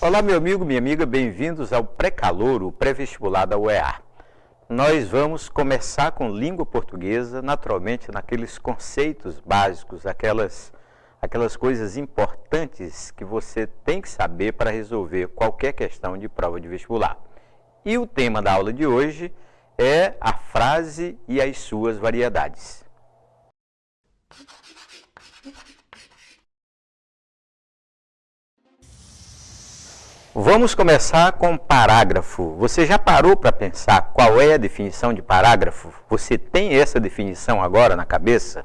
Olá, meu amigo, minha amiga, bem-vindos ao Pré-Calouro, pré-vestibular da UEA. Nós vamos começar com língua portuguesa, naturalmente naqueles conceitos básicos, aquelas coisas importantes que você tem que saber para resolver qualquer questão de prova de vestibular. E o tema da aula de hoje é a frase e as suas variedades. Vamos começar com parágrafo. Você já parou para pensar qual é a definição de parágrafo? Você tem essa definição agora na cabeça?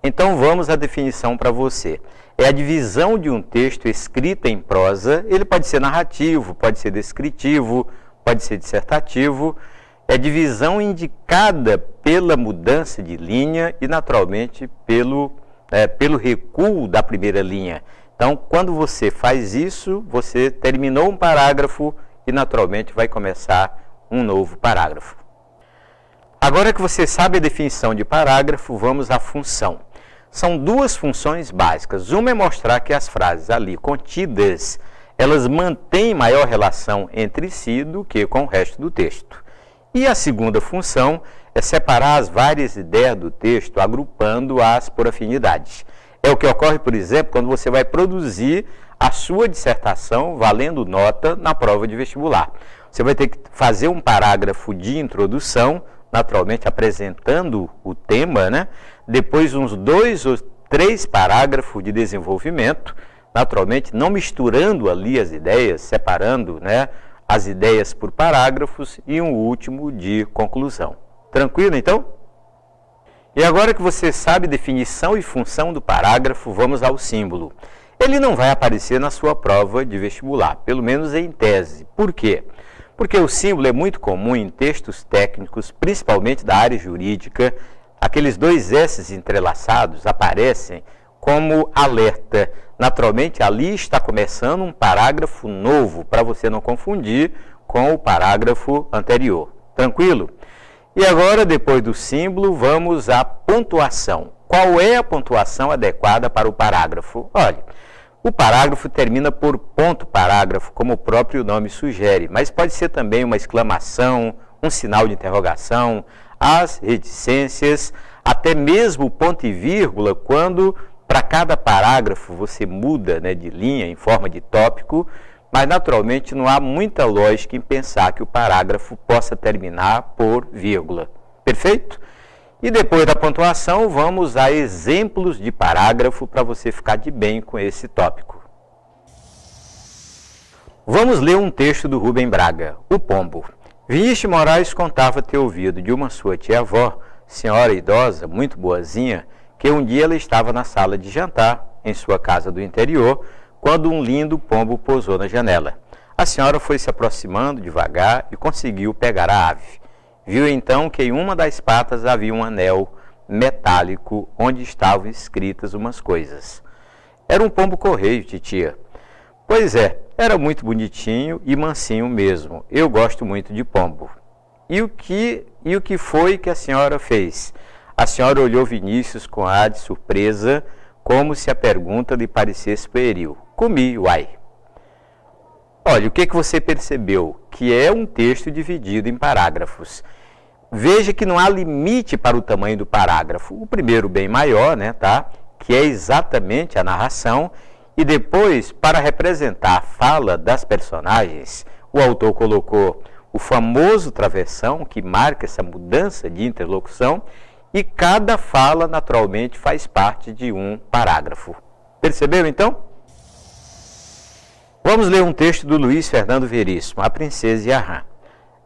Então vamos à definição para você. É a divisão de um texto escrita em prosa. Ele pode ser narrativo, pode ser descritivo, pode ser dissertativo. É a divisão indicada pela mudança de linha e, naturalmente, pelo recuo da primeira linha. Então, quando você faz isso, você terminou um parágrafo e, naturalmente, vai começar um novo parágrafo. Agora que você sabe a definição de parágrafo, vamos à função. São duas funções básicas. Uma é mostrar que as frases ali contidas, elas mantêm maior relação entre si do que com o resto do texto. E a segunda função é separar as várias ideias do texto, agrupando-as por afinidades. É o que ocorre, por exemplo, quando você vai produzir a sua dissertação valendo nota na prova de vestibular. Você vai ter que fazer um parágrafo de introdução, naturalmente apresentando o tema, né? Depois uns 2 ou 3 parágrafos de desenvolvimento, naturalmente não misturando ali as ideias, separando, né, as ideias por parágrafos e um último de conclusão. Tranquilo, então? E agora que você sabe definição e função do parágrafo, vamos ao símbolo. Ele não vai aparecer na sua prova de vestibular, pelo menos em tese. Por quê? Porque o símbolo é muito comum em textos técnicos, principalmente da área jurídica. Aqueles 2 S entrelaçados aparecem como alerta. Naturalmente, ali está começando um parágrafo novo, para você não confundir com o parágrafo anterior. Tranquilo? E agora, depois do símbolo, vamos à pontuação. Qual é a pontuação adequada para o parágrafo? Olha, o parágrafo termina por ponto parágrafo, como o próprio nome sugere, mas pode ser também uma exclamação, um sinal de interrogação, as reticências, até mesmo ponto e vírgula, quando para cada parágrafo você muda, né, de linha em forma de tópico, mas naturalmente não há muita lógica em pensar que o parágrafo possa terminar por vírgula. Perfeito? E depois da pontuação, vamos a exemplos de parágrafo para você ficar de bem com esse tópico. Vamos ler um texto do Rubem Braga, O Pombo. Vinícius Moraes contava ter ouvido de uma sua tia-avó, senhora idosa, muito boazinha, que um dia ela estava na sala de jantar, em sua casa do interior, quando um lindo pombo pousou na janela. A senhora foi se aproximando devagar e conseguiu pegar a ave. Viu então que em uma das patas havia um anel metálico onde estavam escritas umas coisas. Era um pombo-correio, titia. Pois é, era muito bonitinho e mansinho mesmo. Eu gosto muito de pombo. E o que foi que a senhora fez? A senhora olhou Vinícius com ar de surpresa, como se a pergunta lhe parecesse pueril. Comi, uai. Olha, o que você percebeu? Que é um texto dividido em parágrafos. Veja que não há limite para o tamanho do parágrafo. O primeiro bem maior, né, tá? Que é exatamente a narração. E depois, para representar a fala das personagens, o autor colocou o famoso travessão, que marca essa mudança de interlocução, e cada fala, naturalmente, faz parte de um parágrafo. Percebeu, então? Vamos ler um texto do Luiz Fernando Veríssimo, A Princesa e a Rã.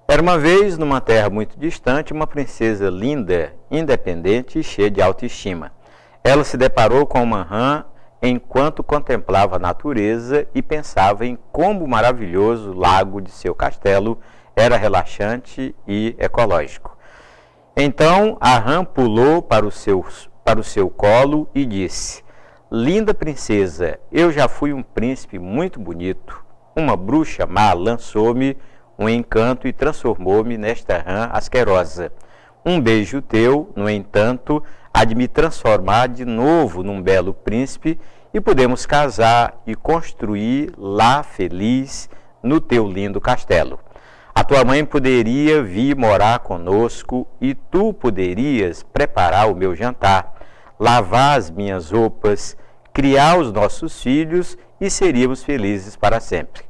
Era uma vez, numa terra muito distante, uma princesa linda, independente e cheia de autoestima. Ela se deparou com uma rã enquanto contemplava a natureza e pensava em como o maravilhoso lago de seu castelo era relaxante e ecológico. Então a rã pulou para o seu colo e disse: linda princesa, eu já fui um príncipe muito bonito. Uma bruxa má lançou-me um encanto e transformou-me nesta rã asquerosa. Um beijo teu, no entanto, há de me transformar de novo num belo príncipe e podemos casar e construir lá feliz no teu lindo castelo. A tua mãe poderia vir morar conosco e tu poderias preparar o meu jantar, lavar as minhas roupas, criar os nossos filhos e seríamos felizes para sempre.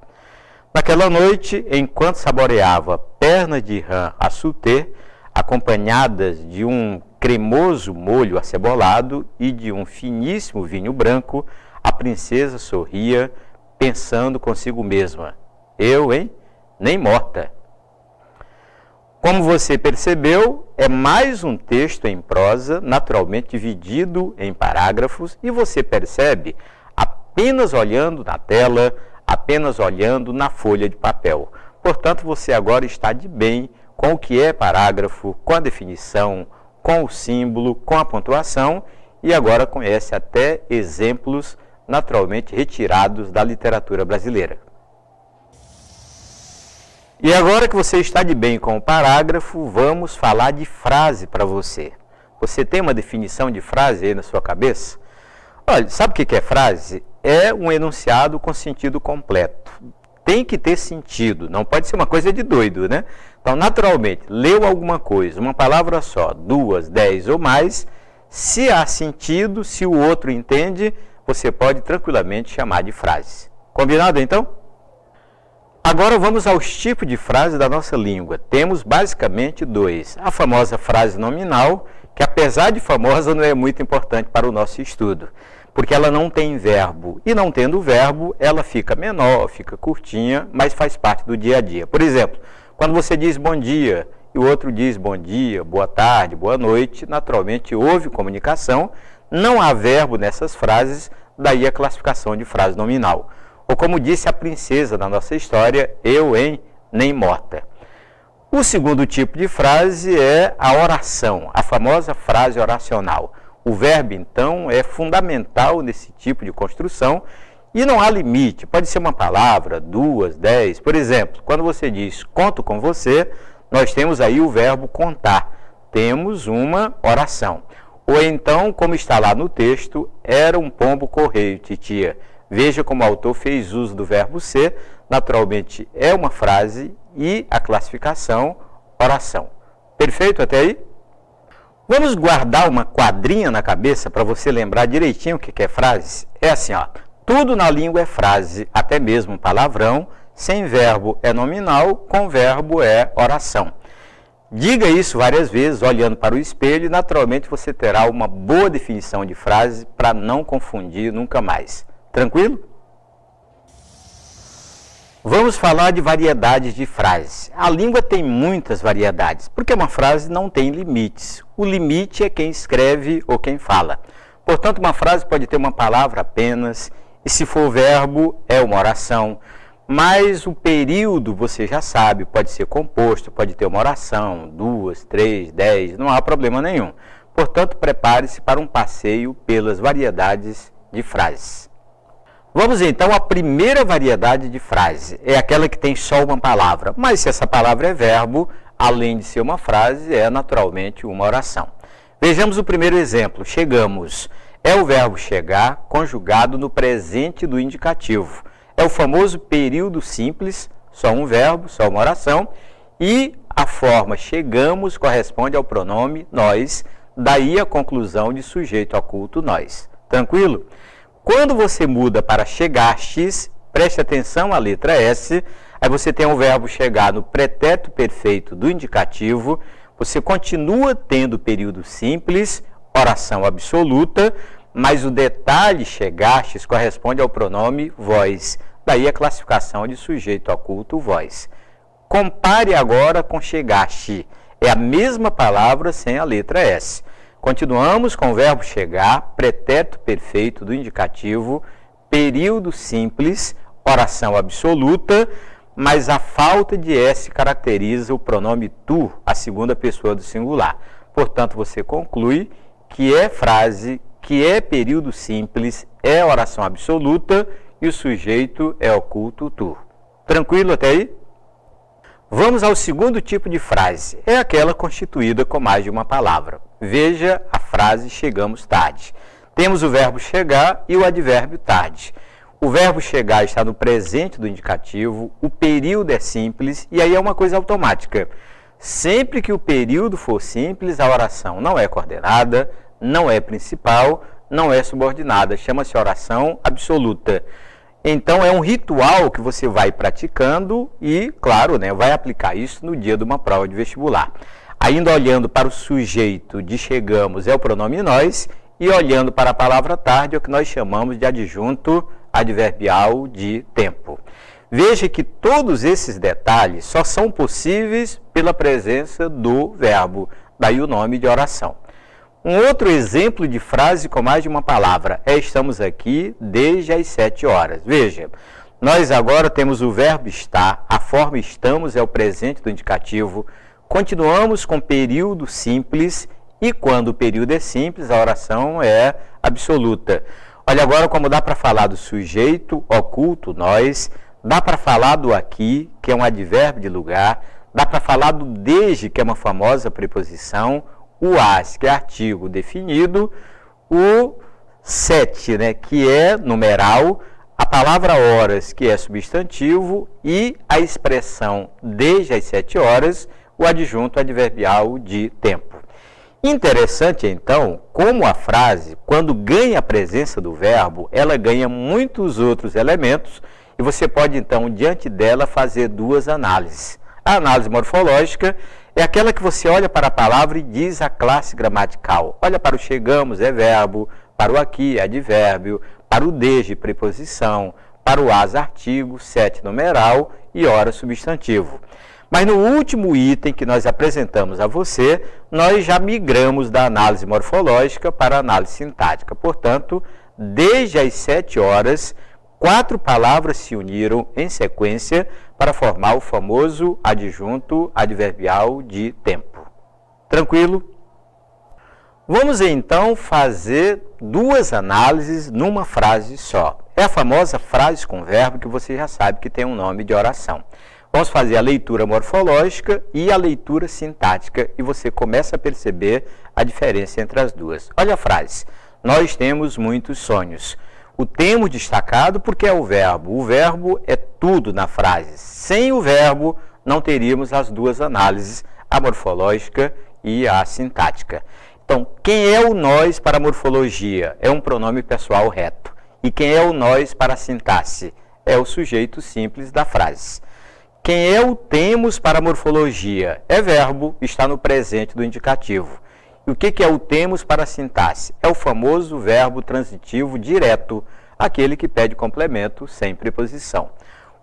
Naquela noite, enquanto saboreava pernas de rã à sauté, acompanhadas de um cremoso molho acebolado e de um finíssimo vinho branco, a princesa sorria, pensando consigo mesma: eu, hein? Nem morta. Como você percebeu, é mais um texto em prosa, naturalmente dividido em parágrafos, e você percebe apenas olhando na tela, apenas olhando na folha de papel. Portanto, você agora está de bem com o que é parágrafo, com a definição, com o símbolo, com a pontuação, e agora conhece até exemplos naturalmente retirados da literatura brasileira. E agora que você está de bem com o parágrafo, vamos falar de frase para você. Você tem uma definição de frase aí na sua cabeça? Olha, sabe o que é frase? É um enunciado com sentido completo. Tem que ter sentido, não pode ser uma coisa de doido, né? Então, naturalmente, leu alguma coisa, uma palavra só, 2, 10 ou mais, se há sentido, se o outro entende, você pode tranquilamente chamar de frase. Combinado, então? Agora vamos aos tipos de frase da nossa língua. Temos basicamente 2. A famosa frase nominal, que apesar de famosa não é muito importante para o nosso estudo, porque ela não tem verbo. E não tendo verbo, ela fica menor, fica curtinha, mas faz parte do dia a dia. Por exemplo, quando você diz bom dia e o outro diz bom dia, boa tarde, boa noite, naturalmente houve comunicação, não há verbo nessas frases, daí a classificação de frase nominal. Ou como disse a princesa da nossa história, eu, hein, nem morta. O segundo tipo de frase é a oração, a famosa frase oracional. O verbo, então, é fundamental nesse tipo de construção e não há limite. Pode ser uma palavra, 2, 10. Por exemplo, quando você diz conto com você, nós temos aí o verbo contar. Temos uma oração. Ou então, como está lá no texto, era um pombo correio, titia. Veja como o autor fez uso do verbo ser, naturalmente é uma frase e a classificação, oração. Perfeito até aí? Vamos guardar uma quadrinha na cabeça para você lembrar direitinho o que é frase? É assim, ó, tudo na língua é frase, até mesmo palavrão, sem verbo é nominal, com verbo é oração. Diga isso várias vezes, olhando para o espelho, e naturalmente você terá uma boa definição de frase para não confundir nunca mais. Tranquilo? Vamos falar de variedades de frases. A língua tem muitas variedades, porque uma frase não tem limites. O limite é quem escreve ou quem fala. Portanto, uma frase pode ter uma palavra apenas, e se for verbo, é uma oração. Mas o período, você já sabe, pode ser composto, pode ter uma oração, 2, 3, 10, não há problema nenhum. Portanto, prepare-se para um passeio pelas variedades de frases. Vamos então à primeira variedade de frase, é aquela que tem só uma palavra, mas se essa palavra é verbo, além de ser uma frase, é naturalmente uma oração. Vejamos o primeiro exemplo, chegamos. É o verbo chegar conjugado no presente do indicativo. É o famoso período simples, só um verbo, só uma oração, e a forma chegamos corresponde ao pronome nós, daí a conclusão de sujeito oculto nós. Tranquilo? Quando você muda para chegastes, preste atenção à letra S, aí você tem o verbo chegar no pretérito perfeito do indicativo, você continua tendo período simples, oração absoluta, mas o detalhe chegastes corresponde ao pronome vós, daí a classificação de sujeito oculto vós. Compare agora com chegaste, é a mesma palavra sem a letra S. Continuamos com o verbo chegar, pretérito perfeito do indicativo, período simples, oração absoluta, mas a falta de S caracteriza o pronome tu, a segunda pessoa do singular. Portanto, você conclui que é frase, que é período simples, é oração absoluta e o sujeito é oculto tu. Tranquilo até aí? Vamos ao segundo tipo de frase, é aquela constituída com mais de uma palavra. Veja a frase chegamos tarde. Temos o verbo chegar e o advérbio tarde. O verbo chegar está no presente do indicativo, o período é simples e aí é uma coisa automática. Sempre que o período for simples, a oração não é coordenada, não é principal, não é subordinada, chama-se oração absoluta. Então é um ritual que você vai praticando e, claro, vai aplicar isso no dia de uma prova de vestibular. Ainda olhando para o sujeito de chegamos é o pronome nós e olhando para a palavra tarde é o que nós chamamos de adjunto adverbial de tempo. Veja que todos esses detalhes só são possíveis pela presença do verbo, daí o nome de oração. Um outro exemplo de frase com mais de uma palavra é estamos aqui desde as 7 horas. Veja, nós agora temos o verbo estar, a forma estamos é o presente do indicativo, continuamos com período simples e quando o período é simples, a oração é absoluta. Olha agora como dá para falar do sujeito oculto, nós, dá para falar do aqui, que é um advérbio de lugar, dá para falar do desde, que é uma famosa preposição, o as, que é artigo definido, o 7, que é numeral, a palavra horas, que é substantivo, e a expressão desde as 7 horas, o adjunto adverbial de tempo. Interessante, então, como a frase, quando ganha a presença do verbo, ela ganha muitos outros elementos, e você pode, então, diante dela, fazer duas análises. A análise morfológica é aquela que você olha para a palavra e diz a classe gramatical. Olha para o chegamos, é verbo, para o aqui, é advérbio, para o desde, preposição, para o as, artigo, 7, numeral e hora, substantivo. Mas no último item que nós apresentamos a você, nós já migramos da análise morfológica para a análise sintática. Portanto, desde as 7 horas, 4 palavras se uniram em sequência para formar o famoso adjunto adverbial de tempo. Tranquilo? Vamos então fazer duas análises numa frase só. É a famosa frase com verbo que você já sabe que tem um nome de oração. Vamos fazer a leitura morfológica e a leitura sintática e você começa a perceber a diferença entre as duas. Olha a frase. Nós temos muitos sonhos. O temos destacado porque é o verbo. O verbo é tudo na frase. Sem o verbo, não teríamos as duas análises, a morfológica e a sintática. Então, quem é o nós para a morfologia? É um pronome pessoal reto. E quem é o nós para a sintaxe? É o sujeito simples da frase. Quem é o temos para a morfologia? É verbo, está no presente do indicativo. E o que é o temos para a sintaxe? É o famoso verbo transitivo direto, aquele que pede complemento sem preposição.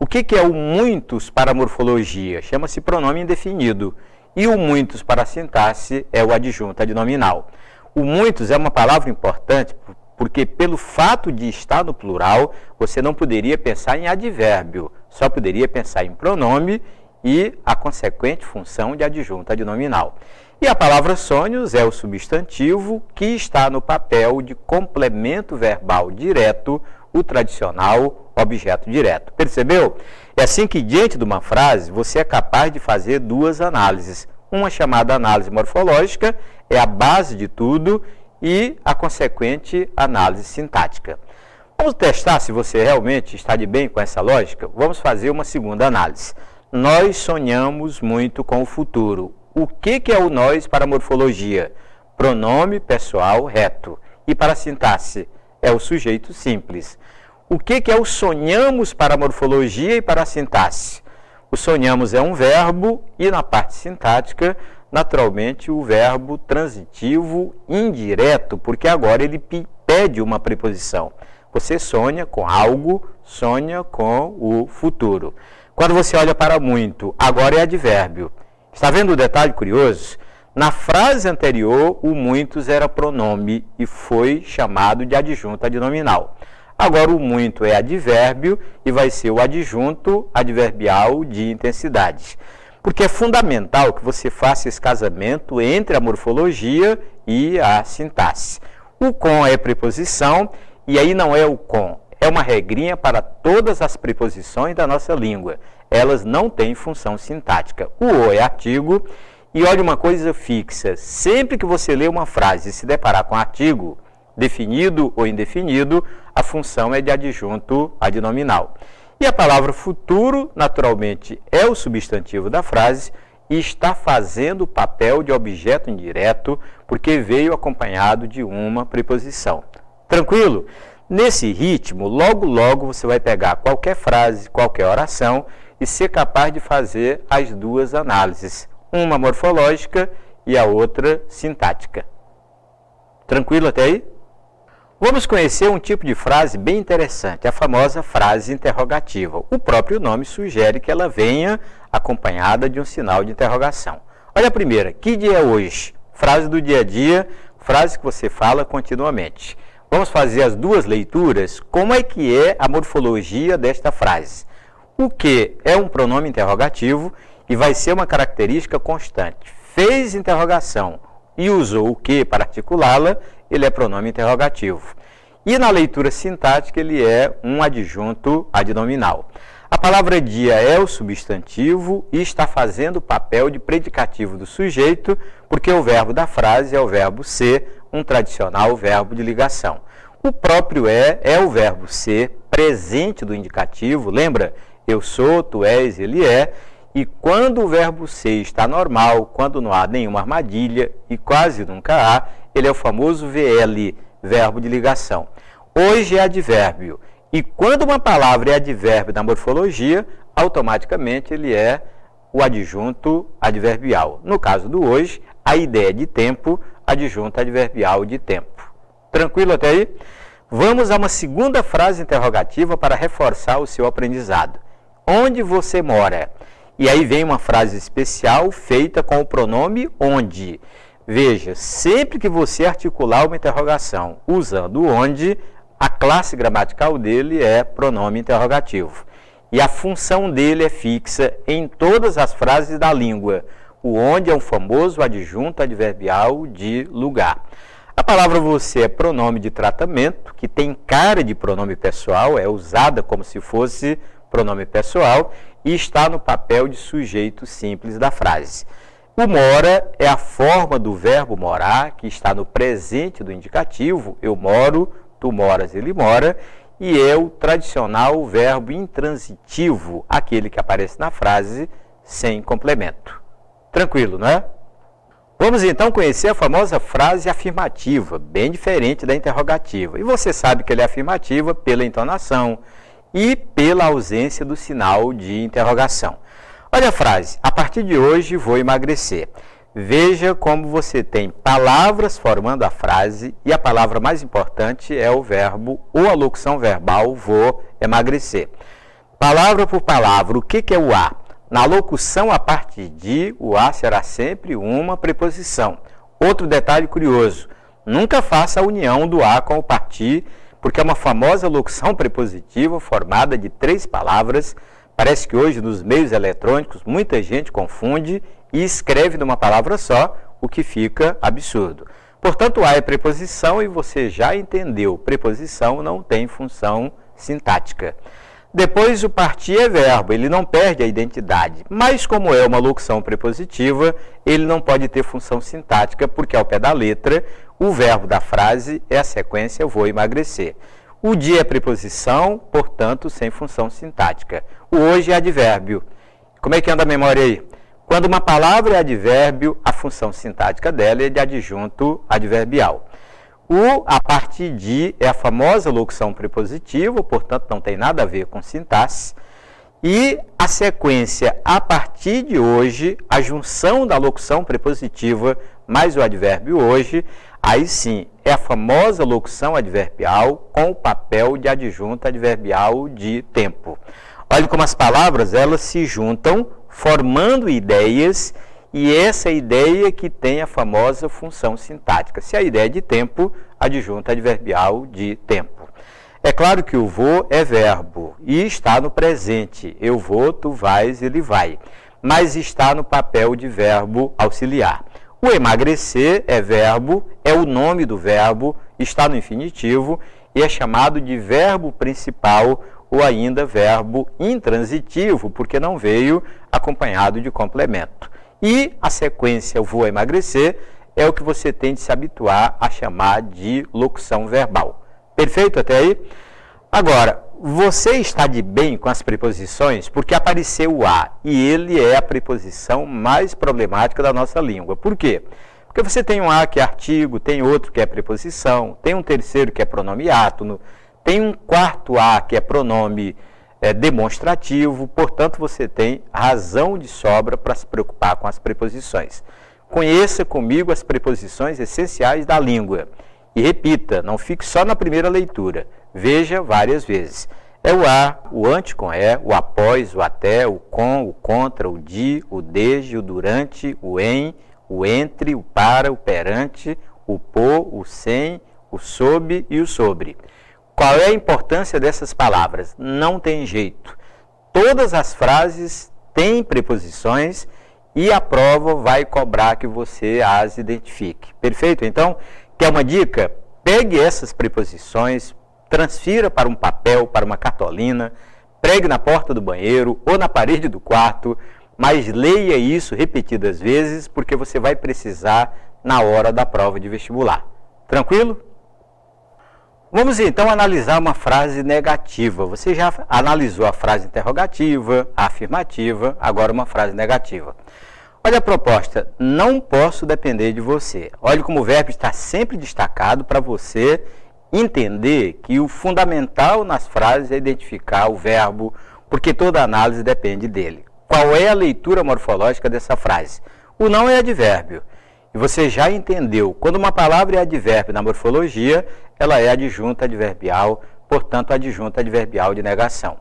O que é o muitos para a morfologia? Chama-se pronome indefinido. E o muitos para a sintaxe é o adjunto adnominal. O muitos é uma palavra importante porque pelo fato de estar no plural, você não poderia pensar em advérbio, só poderia pensar em pronome e a consequente função de adjunto adnominal. E a palavra sonhos é o substantivo que está no papel de complemento verbal direto, o tradicional objeto direto. Percebeu? É assim que, diante de uma frase, você é capaz de fazer duas análises. Uma chamada análise morfológica, é a base de tudo, e a consequente análise sintática. Vamos testar se você realmente está de bem com essa lógica? Vamos fazer uma segunda análise. Nós sonhamos muito com o futuro. O que é o nós para a morfologia? Pronome pessoal reto. E para a sintaxe? É o sujeito simples. O que é o sonhamos para a morfologia e para a sintaxe? O sonhamos é um verbo e na parte sintática, naturalmente, o verbo transitivo indireto, porque agora ele pede uma preposição. Você sonha com algo, sonha com o futuro. Quando você olha para muito, agora é advérbio. Está vendo o detalhe curioso? Na frase anterior, o muitos era pronome e foi chamado de adjunto adnominal. Agora o muito é advérbio e vai ser o adjunto adverbial de intensidade. Porque é fundamental que você faça esse casamento entre a morfologia e a sintaxe. O com é preposição e aí não é o com. É uma regrinha para todas as preposições da nossa língua. Elas não têm função sintática. O o é artigo e olha uma coisa fixa. Sempre que você lê uma frase e se deparar com artigo, definido ou indefinido, a função é de adjunto adnominal. E a palavra futuro, naturalmente, é o substantivo da frase e está fazendo o papel de objeto indireto porque veio acompanhado de uma preposição. Tranquilo? Nesse ritmo, logo logo você vai pegar qualquer frase, qualquer oração e ser capaz de fazer as duas análises, uma morfológica e a outra sintática. Tranquilo até aí? Vamos conhecer um tipo de frase bem interessante, a famosa frase interrogativa. O próprio nome sugere que ela venha acompanhada de um sinal de interrogação. Olha a primeira, que dia é hoje? Frase do dia a dia, frase que você fala continuamente. Vamos fazer as duas leituras. Como é que é a morfologia desta frase? O que é um pronome interrogativo e vai ser uma característica constante. Fez interrogação e usou o que para articulá-la, ele é pronome interrogativo. E na leitura sintática, ele é um adjunto adnominal. A palavra dia é o substantivo e está fazendo o papel de predicativo do sujeito, porque o verbo da frase é o verbo ser, um tradicional verbo de ligação. O próprio é o verbo ser, presente do indicativo, lembra? Eu sou, tu és, ele é. E quando o verbo ser está normal, quando não há nenhuma armadilha, e quase nunca há, ele é o famoso VL, verbo de ligação. Hoje é advérbio. E quando uma palavra é advérbio na morfologia, automaticamente ele é o adjunto adverbial. No caso do hoje, a ideia de tempo, adjunto adverbial de tempo. Tranquilo até aí? Vamos a uma segunda frase interrogativa para reforçar o seu aprendizado. Onde você mora? E aí vem uma frase especial feita com o pronome onde. Veja, sempre que você articular uma interrogação usando onde, a classe gramatical dele é pronome interrogativo. E a função dele é fixa em todas as frases da língua. O onde é um famoso adjunto adverbial de lugar. A palavra você é pronome de tratamento, que tem cara de pronome pessoal, é usada como se fosse pronome pessoal, e está no papel de sujeito simples da frase. O mora é a forma do verbo morar, que está no presente do indicativo, eu moro, tu moras, ele mora, e é o tradicional verbo intransitivo, aquele que aparece na frase sem complemento. Tranquilo, não é? Vamos então conhecer a famosa frase afirmativa, bem diferente da interrogativa. E você sabe que ela é afirmativa pela entonação e pela ausência do sinal de interrogação. Olha a frase, a partir de hoje vou emagrecer. Veja como você tem palavras formando a frase e a palavra mais importante é o verbo ou a locução verbal vou emagrecer. Palavra por palavra, o que é o a? Na locução a partir de, o a será sempre uma preposição. Outro detalhe curioso, nunca faça a união do a com o partir, porque é uma famosa locução prepositiva formada de 3 palavras. Parece que hoje nos meios eletrônicos muita gente confunde e escreve numa palavra só, o que fica absurdo. Portanto, a é preposição e você já entendeu, preposição não tem função sintática. Depois, o partir é verbo, ele não perde a identidade, mas como é uma locução prepositiva, ele não pode ter função sintática, porque ao pé da letra, o verbo da frase é a sequência vou emagrecer. O dia é preposição, portanto, sem função sintática. O hoje é advérbio. Como é que anda a memória aí? Quando uma palavra é advérbio, a função sintática dela é de adjunto adverbial. O a partir de é a famosa locução prepositiva, portanto não tem nada a ver com sintaxe. E a sequência a partir de hoje, a junção da locução prepositiva mais o advérbio hoje, aí sim é a famosa locução adverbial com o papel de adjunto adverbial de tempo. Olha como as palavras elas se juntam formando ideias. E essa ideia que tem a famosa função sintática. Se a ideia é de tempo, adjunto adverbial de tempo. É claro que o vou é verbo e está no presente. Eu vou, tu vais, ele vai. Mas está no papel de verbo auxiliar. O emagrecer é verbo, é o nome do verbo, está no infinitivo e é chamado de verbo principal ou ainda verbo intransitivo, porque não veio acompanhado de complemento. E a sequência vou emagrecer é o que você tem de se habituar a chamar de locução verbal. Perfeito até aí? Agora, você está de bem com as preposições porque apareceu o a, e ele é a preposição mais problemática da nossa língua. Por quê? Porque você tem um a que é artigo, tem outro que é preposição, tem um terceiro que é pronome átono, tem um quarto a que é pronome demonstrativo, portanto você tem razão de sobra para se preocupar com as preposições. Conheça comigo as preposições essenciais da língua e repita, não fique só na primeira leitura, veja várias vezes. É o a, o ante com é, o após, o até, o com, o contra, o de, o desde, o durante, o em, o entre, o para, o perante, o por, o sem, o sob e o sobre. Qual é a importância dessas palavras? Não tem jeito. Todas as frases têm preposições e a prova vai cobrar que você as identifique. Perfeito? Então, quer uma dica? Pegue essas preposições, transfira para um papel, para uma cartolina, pregue na porta do banheiro ou na parede do quarto, mas leia isso repetidas vezes, porque você vai precisar na hora da prova de vestibular. Tranquilo? Vamos então analisar uma frase negativa. Você já analisou a frase interrogativa, a afirmativa, agora uma frase negativa. Olha a proposta, não posso depender de você. Olha como o verbo está sempre destacado para você entender que o fundamental nas frases é identificar o verbo, porque toda análise depende dele. Qual é a leitura morfológica dessa frase? O não é advérbio. E você já entendeu, quando uma palavra é advérbio na morfologia, ela é adjunta adverbial, portanto, adjunta adverbial de negação.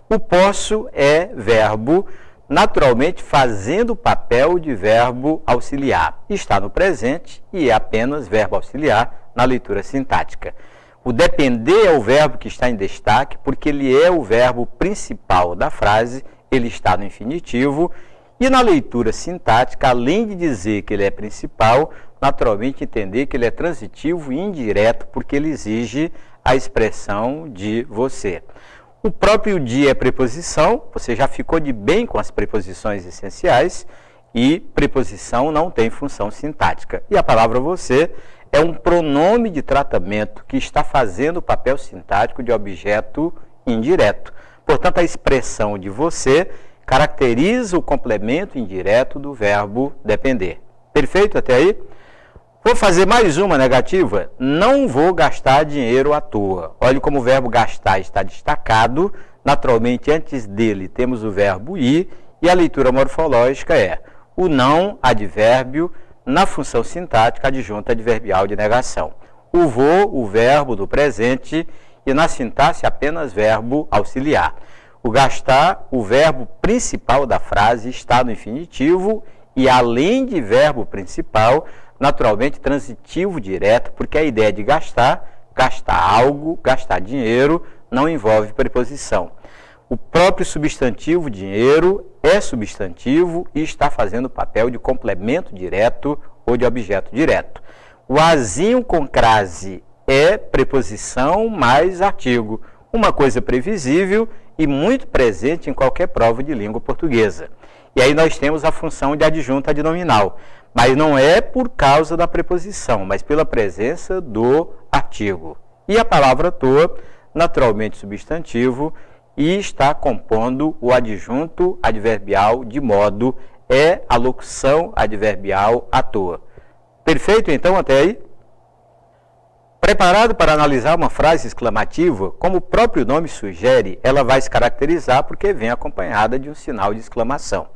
O posso é verbo, naturalmente fazendo o papel de verbo auxiliar. Está no presente e é apenas verbo auxiliar na leitura sintática. O depender é o verbo que está em destaque, porque ele é o verbo principal da frase, ele está no infinitivo. E na leitura sintática, além de dizer que ele é principal, naturalmente entender que ele é transitivo e indireto, porque ele exige a expressão de você. O próprio de é preposição, você já ficou de bem com as preposições essenciais, e preposição não tem função sintática. E a palavra você é um pronome de tratamento que está fazendo o papel sintático de objeto indireto. Portanto, a expressão de você caracteriza o complemento indireto do verbo depender. Perfeito até aí? Vou fazer mais uma negativa. Não vou gastar dinheiro à toa. Olhe como o verbo gastar está destacado. Naturalmente, antes dele temos o verbo ir e a leitura morfológica é o não advérbio na função sintática adjunta adverbial de negação. O vou, o verbo do presente e na sintaxe apenas verbo auxiliar. O gastar, o verbo principal da frase está no infinitivo e além de verbo principal, naturalmente transitivo direto, porque a ideia de gastar, gastar algo, gastar dinheiro, não envolve preposição. O próprio substantivo dinheiro é substantivo e está fazendo o papel de complemento direto ou de objeto direto. O azinho com crase é preposição mais artigo, uma coisa previsível e muito presente em qualquer prova de língua portuguesa. E aí nós temos a função de adjunta adnominal, mas não é por causa da preposição, mas pela presença do artigo. E a palavra toa, naturalmente substantivo, e está compondo o adjunto adverbial de modo, é a locução adverbial à toa. Perfeito, então, até aí? Preparado para analisar uma frase exclamativa, como o próprio nome sugere, ela vai se caracterizar porque vem acompanhada de um sinal de exclamação.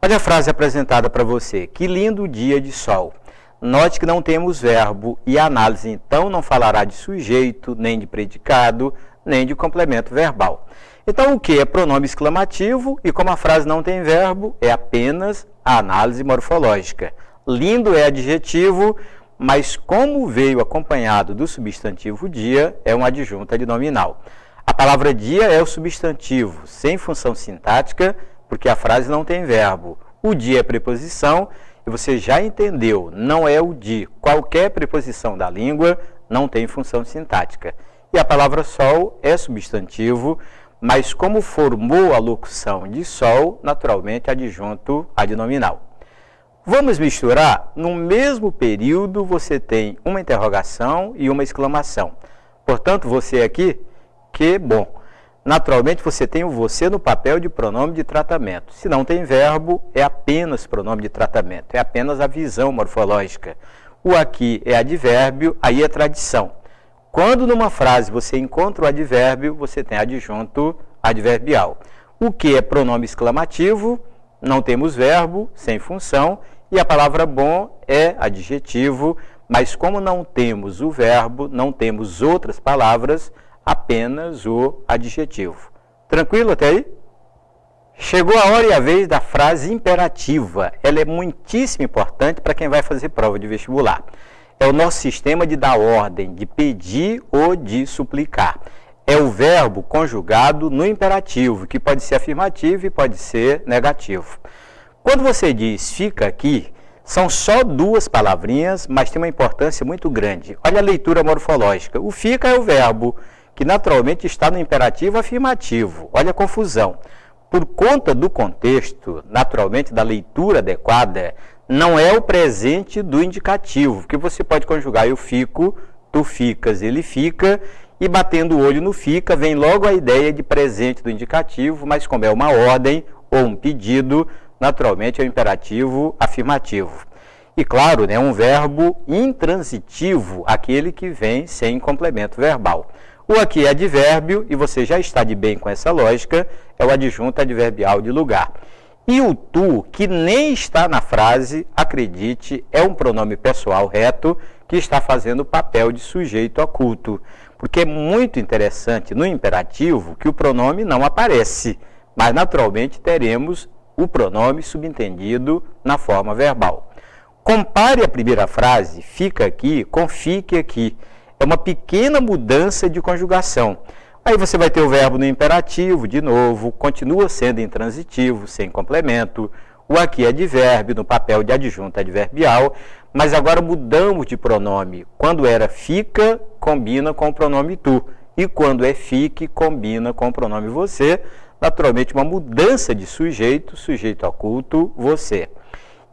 Olha a frase apresentada para você. Que lindo dia de sol. Note que não temos verbo e a análise, então, não falará de sujeito, nem de predicado, nem de complemento verbal. Então, o que é pronome exclamativo e como a frase não tem verbo, é apenas a análise morfológica. Lindo é adjetivo, mas como veio acompanhado do substantivo dia, é um adjunto adnominal. A palavra dia é o substantivo, sem função sintática, porque a frase não tem verbo. O dia é preposição, e você já entendeu, não é o de. Qualquer preposição da língua não tem função sintática. E a palavra sol é substantivo, mas como formou a locução de sol, naturalmente adjunto adnominal. Vamos misturar? No mesmo período você tem uma interrogação e uma exclamação. Portanto, você aqui, que bom. Naturalmente, você tem o você no papel de pronome de tratamento. Se não tem verbo, é apenas pronome de tratamento, é apenas a visão morfológica. O aqui é advérbio, aí é tradição. Quando numa frase você encontra o advérbio, você tem adjunto adverbial. O que é pronome exclamativo, não temos verbo, sem função, e a palavra bom é adjetivo, mas como não temos o verbo, não temos outras palavras, apenas o adjetivo. Tranquilo até aí? Chegou a hora e a vez da frase imperativa. Ela é muitíssimo importante para quem vai fazer prova de vestibular. É o nosso sistema de dar ordem, de pedir ou de suplicar. É o verbo conjugado no imperativo, que pode ser afirmativo e pode ser negativo. Quando você diz fica aqui, são só duas palavrinhas, mas tem uma importância muito grande. Olha a leitura morfológica. O fica é o verbo, que naturalmente está no imperativo afirmativo. Olha a confusão. Por conta do contexto, naturalmente da leitura adequada, não é o presente do indicativo, porque você pode conjugar eu fico, tu ficas, ele fica, e batendo o olho no fica, vem logo a ideia de presente do indicativo, mas como é uma ordem ou um pedido, naturalmente é o imperativo afirmativo. E claro, né, um verbo intransitivo, aquele que vem sem complemento verbal. O aqui é advérbio, e você já está de bem com essa lógica, é o adjunto adverbial de lugar. E o tu, que nem está na frase, acredite, é um pronome pessoal reto que está fazendo o papel de sujeito oculto. Porque é muito interessante no imperativo que o pronome não aparece, mas naturalmente teremos o pronome subentendido na forma verbal. Compare a primeira frase, fica aqui, com fique aqui. É uma pequena mudança de conjugação. Aí você vai ter o verbo no imperativo, de novo, continua sendo intransitivo, sem complemento. O aqui é advérbio, no papel de adjunto adverbial, mas agora mudamos de pronome. Quando era fica, combina com o pronome tu. E quando é fique, combina com o pronome você. Naturalmente, uma mudança de sujeito, sujeito oculto, você.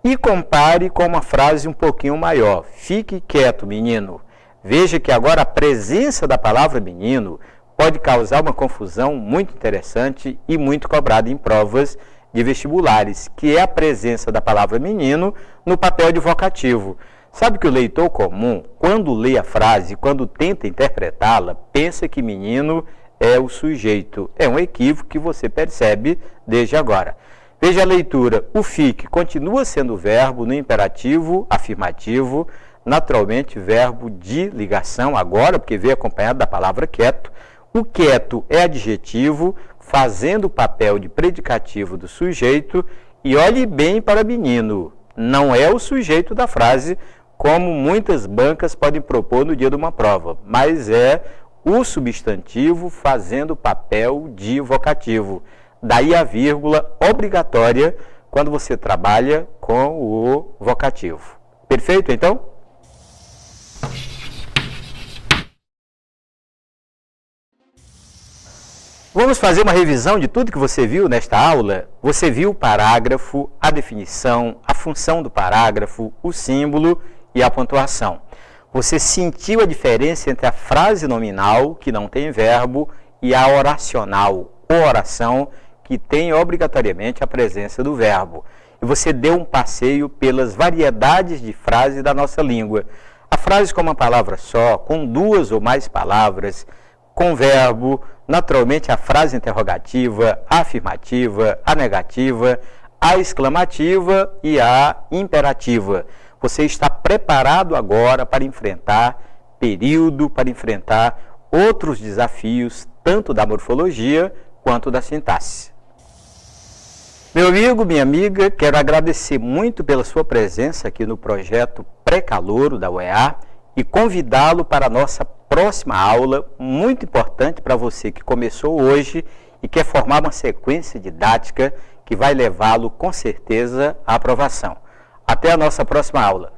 E compare com uma frase um pouquinho maior. Fique quieto, menino. Veja que agora a presença da palavra menino pode causar uma confusão muito interessante e muito cobrada em provas de vestibulares, que é a presença da palavra menino no papel de vocativo. Sabe que o leitor comum, quando lê a frase, quando tenta interpretá-la, pensa que menino é o sujeito. É um equívoco que você percebe desde agora. Veja a leitura. O fique continua sendo verbo no imperativo afirmativo, naturalmente verbo de ligação agora, porque veio acompanhado da palavra quieto. O quieto é adjetivo, fazendo o papel de predicativo do sujeito, e olhe bem para menino, não é o sujeito da frase, como muitas bancas podem propor no dia de uma prova, mas é o substantivo fazendo o papel de vocativo. Daí a vírgula obrigatória quando você trabalha com o vocativo. Perfeito, então? Vamos fazer uma revisão de tudo que você viu nesta aula? Você viu o parágrafo, a definição, a função do parágrafo, o símbolo e a pontuação. Você sentiu a diferença entre a frase nominal, que não tem verbo, e a oracional, ou oração, que tem obrigatoriamente a presença do verbo. E você deu um passeio pelas variedades de frase da nossa língua. A frase com uma palavra só, com duas ou mais palavras, com verbo, naturalmente a frase interrogativa, a afirmativa, a negativa, a exclamativa e a imperativa. Você está preparado agora para enfrentar período, para enfrentar outros desafios, tanto da morfologia quanto da sintaxe. Meu amigo, minha amiga, quero agradecer muito pela sua presença aqui no projeto Pré-Calouro da UEA e convidá-lo para a nossa próxima aula, muito importante para você que começou hoje e quer formar uma sequência didática que vai levá-lo com certeza à aprovação. Até a nossa próxima aula.